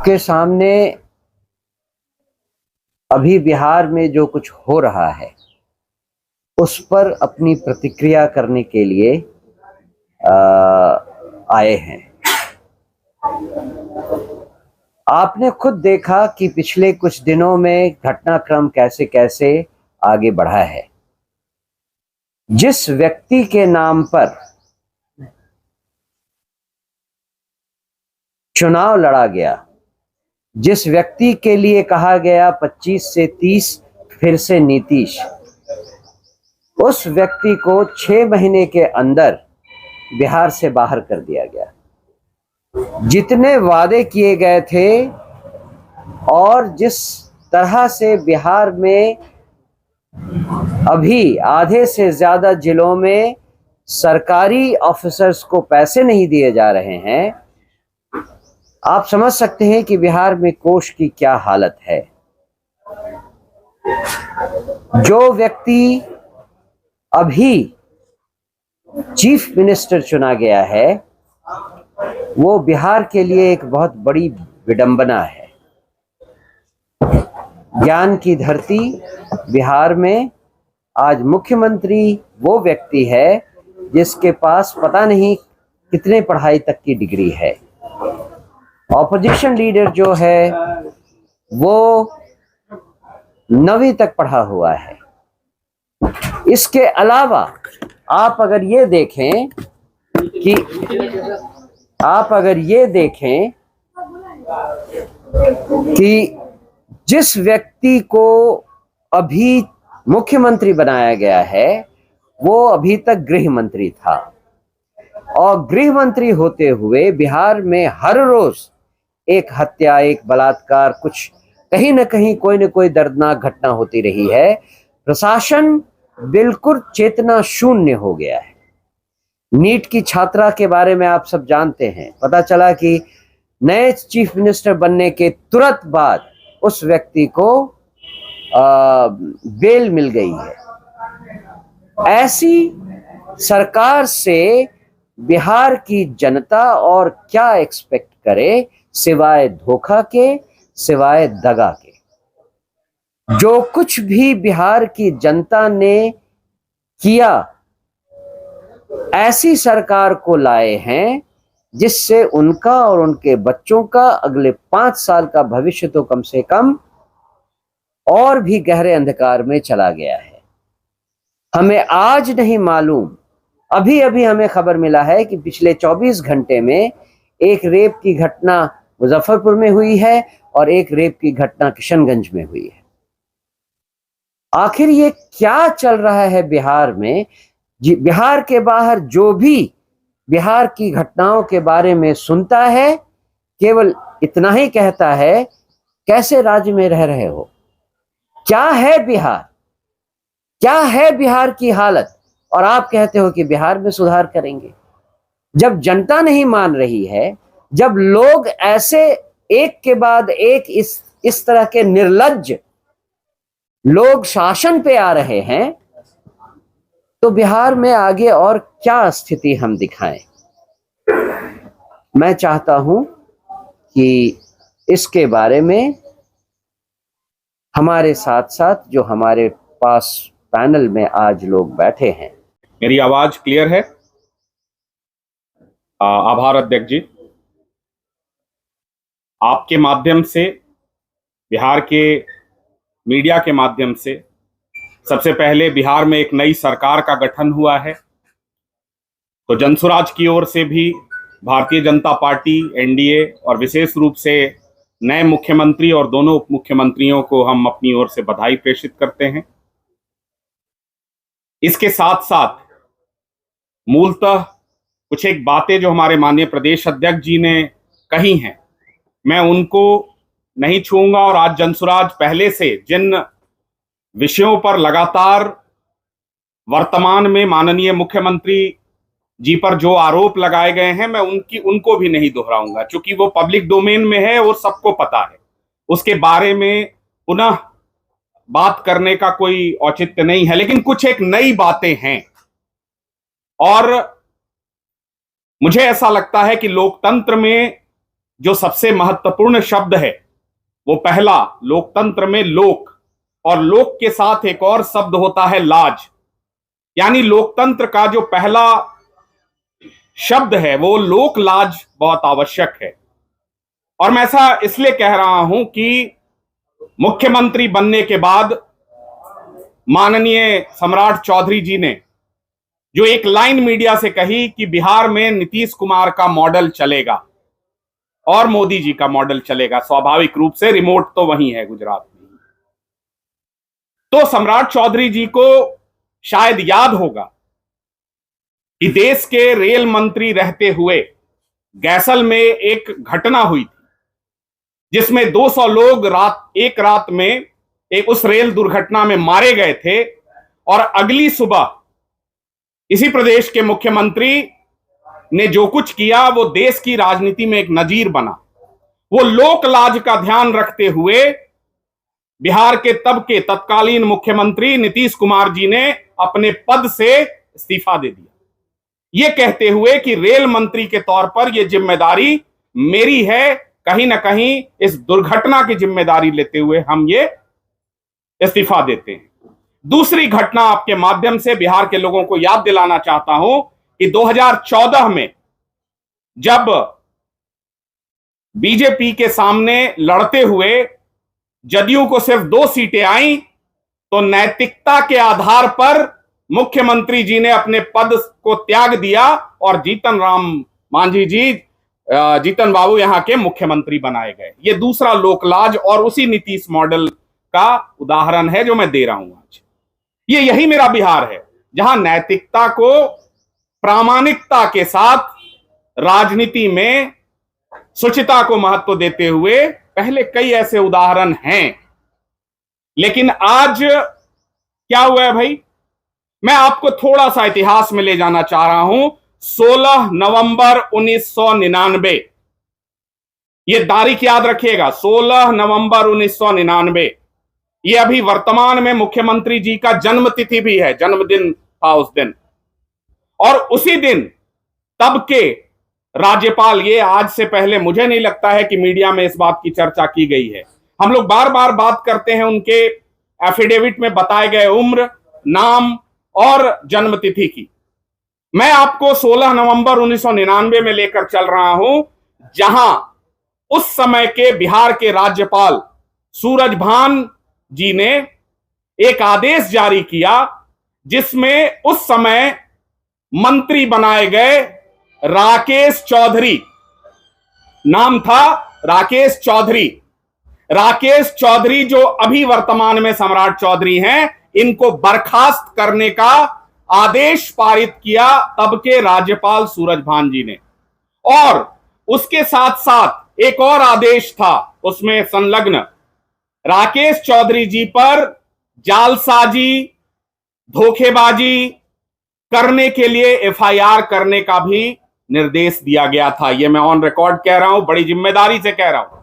आपके सामने अभी बिहार में जो कुछ हो रहा है उस पर अपनी प्रतिक्रिया करने के लिए आए हैं। आपने खुद देखा कि पिछले कुछ दिनों में घटनाक्रम कैसे कैसे आगे बढ़ा है। जिस व्यक्ति के नाम पर चुनाव लड़ा गया, जिस व्यक्ति के लिए कहा गया 25 से 30 फिर से नीतीश, उस व्यक्ति को 6 महीने के अंदर बिहार से बाहर कर दिया गया। जितने वादे किए गए थे और जिस तरह से बिहार में अभी आधे से ज्यादा जिलों में सरकारी ऑफिसर्स को पैसे नहीं दिए जा रहे हैं, आप समझ सकते हैं कि बिहार में कोष की क्या हालत है। जो व्यक्ति अभी चीफ मिनिस्टर चुना गया है वो बिहार के लिए एक बहुत बड़ी विडंबना है। ज्ञान की धरती बिहार में आज मुख्यमंत्री वो व्यक्ति है जिसके पास पता नहीं कितने पढ़ाई तक की डिग्री है। ऑपोजिशन लीडर जो है वो 9वीं तक पढ़ा हुआ है। इसके अलावा आप अगर ये देखें कि जिस व्यक्ति को अभी मुख्यमंत्री बनाया गया है वो अभी तक गृह मंत्री था, और गृह मंत्री होते हुए बिहार में हर रोज एक हत्या, एक बलात्कार, कुछ कहीं ना कहीं कोई ना कोई दर्दनाक घटना होती रही है। प्रशासन बिल्कुल चेतना शून्य हो गया है। नीट की छात्रा के बारे में आप सब जानते हैं। पता चला कि नए चीफ मिनिस्टर बनने के तुरंत बाद उस व्यक्ति को बेल मिल गई है। ऐसी सरकार से बिहार की जनता और क्या एक्सपेक्ट करे सिवाय धोखा के, सिवाय दगा के। जो कुछ भी बिहार की जनता ने किया, ऐसी सरकार को लाए हैं जिससे उनका और उनके बच्चों का अगले 5 साल का भविष्य तो कम से कम और भी गहरे अंधकार में चला गया है। हमें आज नहीं मालूम, अभी अभी हमें खबर मिला है कि पिछले 24 घंटे में एक रेप की घटना मुजफ्फरपुर में हुई है और एक रेप की घटना किशनगंज में हुई है। आखिर ये क्या चल रहा है बिहार में? बिहार के बाहर जो भी बिहार की घटनाओं के बारे में सुनता है केवल इतना ही कहता है, कैसे राज्य में रह रहे हो? क्या है बिहार? क्या है बिहार की हालत? और आप कहते हो कि बिहार में सुधार करेंगे। जब जनता नहीं मान रही है, जब लोग ऐसे एक के बाद एक इस तरह के निर्लज्ज लोग शासन पे आ रहे हैं, तो बिहार में आगे और क्या स्थिति हम दिखाएं? मैं चाहता हूं कि इसके बारे में हमारे साथ साथ जो हमारे पास पैनल में आज लोग बैठे हैं। मेरी आवाज क्लियर है? आभार अध्यक्ष जी। आपके माध्यम से, बिहार के मीडिया के माध्यम से, सबसे पहले बिहार में एक नई सरकार का गठन हुआ है, तो जनसुराज की ओर से भी भारतीय जनता पार्टी, एनडीए और विशेष रूप से नए मुख्यमंत्री और दोनों उप मुख्यमंत्रियों को हम अपनी ओर से बधाई प्रेषित करते हैं। इसके साथ साथ मूलतः कुछ एक बातें जो हमारे माननीय प्रदेश अध्यक्ष जी ने कही हैं, मैं उनको नहीं छूऊंगा। और आज जनसुराज पहले से जिन विषयों पर लगातार वर्तमान में माननीय मुख्यमंत्री जी पर जो आरोप लगाए गए हैं, मैं उनको भी नहीं दोहराऊंगा, क्योंकि वो पब्लिक डोमेन में है और सबको पता है। उसके बारे में पुनः बात करने का कोई औचित्य नहीं है। लेकिन कुछ एक नई बातें हैं और मुझे ऐसा लगता है कि लोकतंत्र में जो सबसे महत्वपूर्ण शब्द है वो पहला लोकतंत्र में लोक, और लोक के साथ एक और शब्द होता है लाज। यानी लोकतंत्र का जो पहला शब्द है वो लोक लाज बहुत आवश्यक है। और मैं ऐसा इसलिए कह रहा हूं कि मुख्यमंत्री बनने के बाद माननीय सम्राट चौधरी जी ने जो एक लाइन मीडिया से कही कि बिहार में नीतीश कुमार का मॉडल चलेगा और मोदी जी का मॉडल चलेगा, स्वाभाविक रूप से रिमोट तो वही है गुजरात में। तो सम्राट चौधरी जी को शायद याद होगा कि देश के रेल मंत्री रहते हुए गैसल में एक घटना हुई थी जिसमें 200 लोग एक रात में उस रेल दुर्घटना में मारे गए थे, और अगली सुबह इसी प्रदेश के मुख्यमंत्री ने जो कुछ किया वो देश की राजनीति में एक नजीर बना। वो लोक लाज का ध्यान रखते हुए बिहार के तब के तत्कालीन मुख्यमंत्री नीतीश कुमार जी ने अपने पद से इस्तीफा दे दिया, ये कहते हुए कि रेल मंत्री के तौर पर यह जिम्मेदारी मेरी है, कहीं ना कहीं इस दुर्घटना की जिम्मेदारी लेते हुए हम ये इस्तीफा देते हैं। दूसरी घटना आपके माध्यम से बिहार के लोगों को याद दिलाना चाहता हूं कि 2014 में जब बीजेपी के सामने लड़ते हुए जदयू को सिर्फ 2 सीटें आई तो नैतिकता के आधार पर मुख्यमंत्री जी ने अपने पद को त्याग दिया और जीतन राम मांझी जी, जीतन बाबू यहां के मुख्यमंत्री बनाए गए। ये दूसरा लोकलाज और उसी नीतीश मॉडल का उदाहरण है जो मैं दे रहा हूं आज। ये यही मेरा बिहार है जहां नैतिकता को प्रामाणिकता के साथ राजनीति में शुचिता को महत्व देते हुए पहले कई ऐसे उदाहरण हैं। लेकिन आज क्या हुआ है भाई, मैं आपको थोड़ा सा इतिहास में ले जाना चाह रहा हूं। 16 नवंबर 1999, ये तारीख याद रखिएगा, 16 नवंबर 1999। ये अभी वर्तमान में मुख्यमंत्री जी का जन्मतिथि भी है, जन्मदिन था उस दिन। और उसी दिन तब के राज्यपाल, ये आज से पहले मुझे नहीं लगता है कि मीडिया में इस बात की चर्चा की गई है, हम लोग बार बार बात करते हैं उनके एफिडेविट में बताए गए उम्र, नाम और जन्मतिथि की। मैं आपको 16 नवंबर 1999 में लेकर चल रहा हूं, जहां उस समय के बिहार के राज्यपाल सूरजभान जी ने एक आदेश जारी किया जिसमें उस समय मंत्री बनाए गए राकेश चौधरी, नाम था राकेश चौधरी। राकेश चौधरी जो अभी वर्तमान में सम्राट चौधरी हैं, इनको बर्खास्त करने का आदेश पारित किया तब के राज्यपाल सूरजभान जी ने। और उसके साथ साथ एक और आदेश था उसमें संलग्न, राकेश चौधरी जी पर जालसाजी, धोखेबाजी करने के लिए एफआईआर करने का भी निर्देश दिया गया था। यह मैं ऑन रिकॉर्ड कह रहा हूं, बड़ी जिम्मेदारी से कह रहा हूं।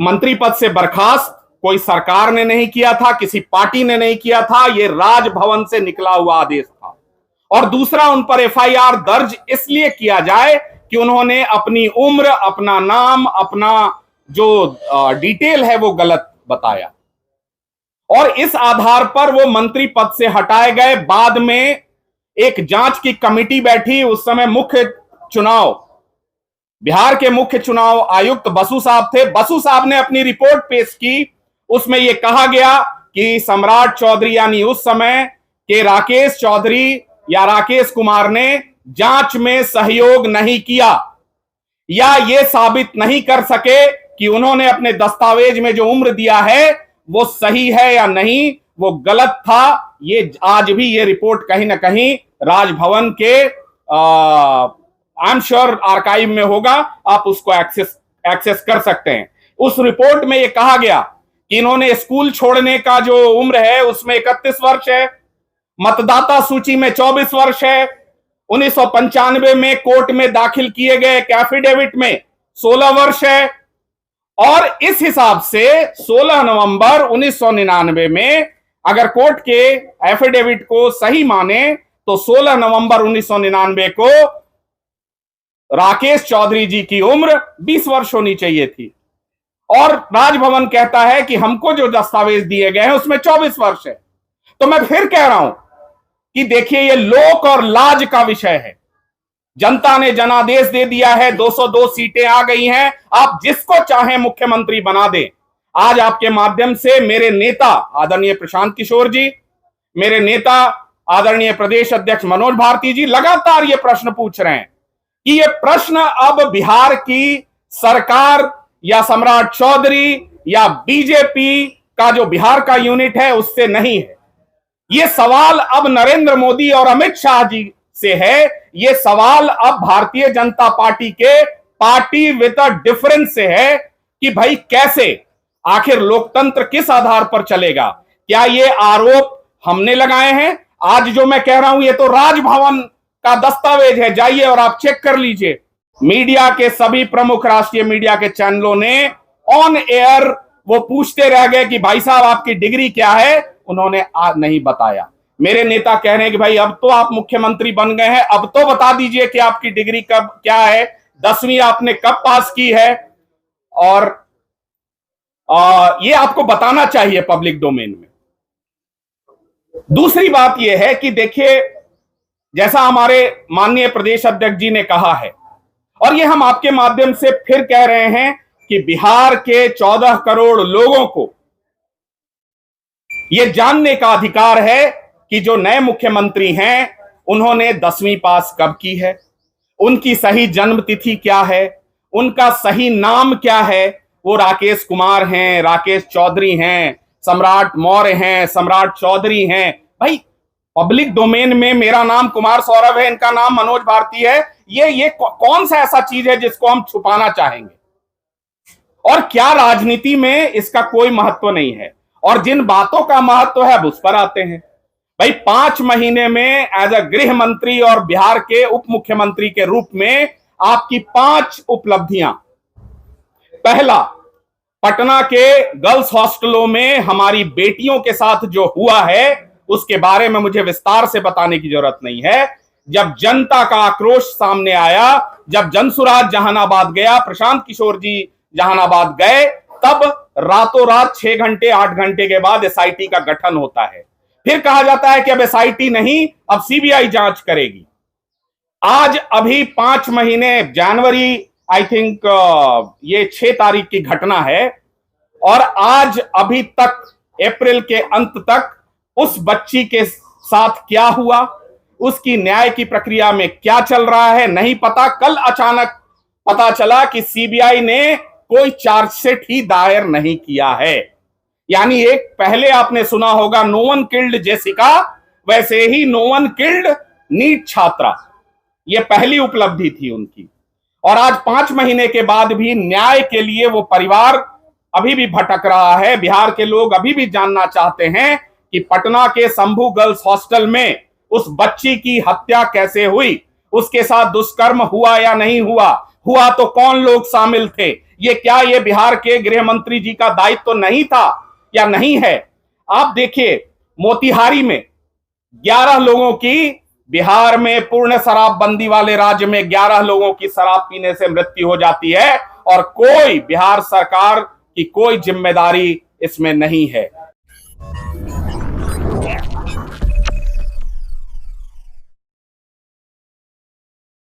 मंत्री पद से बर्खास्त कोई सरकार ने नहीं किया था, किसी पार्टी ने नहीं किया था, यह राजभवन से निकला हुआ आदेश था। और दूसरा, उन पर एफआईआर दर्ज इसलिए किया जाए कि उन्होंने अपनी उम्र, अपना नाम, अपना जो डिटेल है वो गलत बताया, और इस आधार पर वो मंत्री पद से हटाए गए। बाद में एक जांच की कमेटी बैठी, उस समय बिहार के मुख्य चुनाव आयुक्त बसु साहब थे। बसु साहब ने अपनी रिपोर्ट पेश की, उसमें यह कहा गया कि सम्राट चौधरी यानी उस समय के राकेश चौधरी या राकेश कुमार ने जांच में सहयोग नहीं किया, या ये साबित नहीं कर सके कि उन्होंने अपने दस्तावेज में जो उम्र दिया है वो सही है या नहीं, वो गलत था। ये आज भी ये रिपोर्ट कहीं ना कहीं राजभवन के आई एम श्योर आर्काइव में होगा, आप उसको एक्सेस कर सकते हैं। उस रिपोर्ट में ये कहा गया कि इन्होंने स्कूल छोड़ने का जो उम्र है उसमें 31 वर्ष है, मतदाता सूची में 24 वर्ष है, 1995 में कोर्ट में दाखिल किए गए एफिडेविट में 16 वर्ष है, और इस हिसाब से 16 नवंबर 1999 में अगर कोर्ट के एफिडेविट को सही माने तो 16 नवंबर 1999 को राकेश चौधरी जी की उम्र 20 वर्ष होनी चाहिए थी और राजभवन कहता है कि हमको जो दस्तावेज दिए गए हैं उसमें 24 वर्ष है। तो मैं फिर कह रहा हूं कि देखिए, ये लोक और लाज का विषय है। जनता ने जनादेश दे दिया है, 202 सीटें आ गई हैं, आप जिसको चाहें मुख्यमंत्री बना दें। आज आपके माध्यम से मेरे नेता आदरणीय प्रशांत किशोर जी, मेरे नेता आदरणीय प्रदेश अध्यक्ष मनोज भारती जी लगातार ये प्रश्न पूछ रहे हैं कि ये प्रश्न अब बिहार की सरकार या सम्राट चौधरी या बीजेपी का जो बिहार का यूनिट है उससे नहीं है। ये सवाल अब नरेंद्र मोदी और अमित शाह जी से है। ये सवाल अब भारतीय जनता पार्टी के पार्टी विद अ डिफरेंस से है कि भाई कैसे, आखिर लोकतंत्र किस आधार पर चलेगा। क्या ये आरोप हमने लगाए हैं? आज जो मैं कह रहा हूं ये तो राजभवन का दस्तावेज है, जाइए और आप चेक कर लीजिए। मीडिया के सभी प्रमुख राष्ट्रीय मीडिया के चैनलों ने ऑन एयर वो पूछते रह गए कि भाई साहब आपकी डिग्री क्या है, उन्होंने आज नहीं बताया। मेरे नेता कह रहे हैं कि भाई अब तो आप मुख्यमंत्री बन गए हैं, अब तो बता दीजिए कि आपकी डिग्री कब क्या है, 10वीं आपने कब पास की है, और ये आपको बताना चाहिए पब्लिक डोमेन में। दूसरी बात यह है कि देखिए, जैसा हमारे माननीय प्रदेश अध्यक्ष जी ने कहा है और ये हम आपके माध्यम से फिर कह रहे हैं कि बिहार के 14 करोड़ लोगों को यह जानने का अधिकार है कि जो नए मुख्यमंत्री हैं उन्होंने 10वीं पास कब की है, उनकी सही जन्म तिथि क्या है, उनका सही नाम क्या है। वो राकेश कुमार हैं, राकेश चौधरी हैं, सम्राट मौर्य हैं, सम्राट चौधरी हैं। भाई पब्लिक डोमेन में मेरा नाम कुमार सौरभ है, इनका नाम मनोज भारती है। ये कौन सा ऐसा चीज है जिसको हम छुपाना चाहेंगे? और क्या राजनीति में इसका कोई महत्व नहीं है? और जिन बातों का महत्व है अब उस पर आते हैं। भाई 5 महीने में एज अ गृह मंत्री और बिहार के उप मुख्यमंत्री के रूप में आपकी 5 उपलब्धियां। पहला, पटना के गर्ल्स हॉस्टलों में हमारी बेटियों के साथ जो हुआ है उसके बारे में मुझे विस्तार से बताने की जरूरत नहीं है। जब जनता का आक्रोश सामने आया, जब जनसुराज जहानाबाद गया, प्रशांत किशोर जी जहानाबाद गए, तब रातों रात 6 घंटे 8 घंटे के बाद एसआईटी का गठन होता है। फिर कहा जाता है कि अब एसआईटी नहीं, अब सीबीआई जांच करेगी। आज अभी 5 महीने, जनवरी आई थिंक ये 6 तारीख की घटना है, और आज अभी तक अप्रैल के अंत तक उस बच्ची के साथ क्या हुआ, उसकी न्याय की प्रक्रिया में क्या चल रहा है नहीं पता। कल अचानक पता चला कि सीबीआई ने कोई चार्जशीट ही दायर नहीं किया है। यानी एक पहले आपने सुना होगा नो वन किल्ड जेसिका, वैसे ही नो वन किल्ड नीट छात्रा। यह पहली उपलब्धि थी उनकी। और आज 5 महीने के बाद भी न्याय के लिए वो परिवार अभी भी भटक रहा है। बिहार के लोग अभी भी जानना चाहते हैं कि पटना के शंभू गर्ल्स हॉस्टल में उस बच्ची की हत्या कैसे हुई, उसके साथ दुष्कर्म हुआ या नहीं हुआ, हुआ तो कौन लोग शामिल थे। क्या ये बिहार के गृह मंत्री जी का दायित्व तो नहीं था या नहीं है? आप देखिए, मोतिहारी में 11 लोगों की, बिहार में पूर्ण शराबबंदी वाले राज्य में 11 लोगों की शराब पीने से मृत्यु हो जाती है और कोई बिहार सरकार की कोई जिम्मेदारी इसमें नहीं है।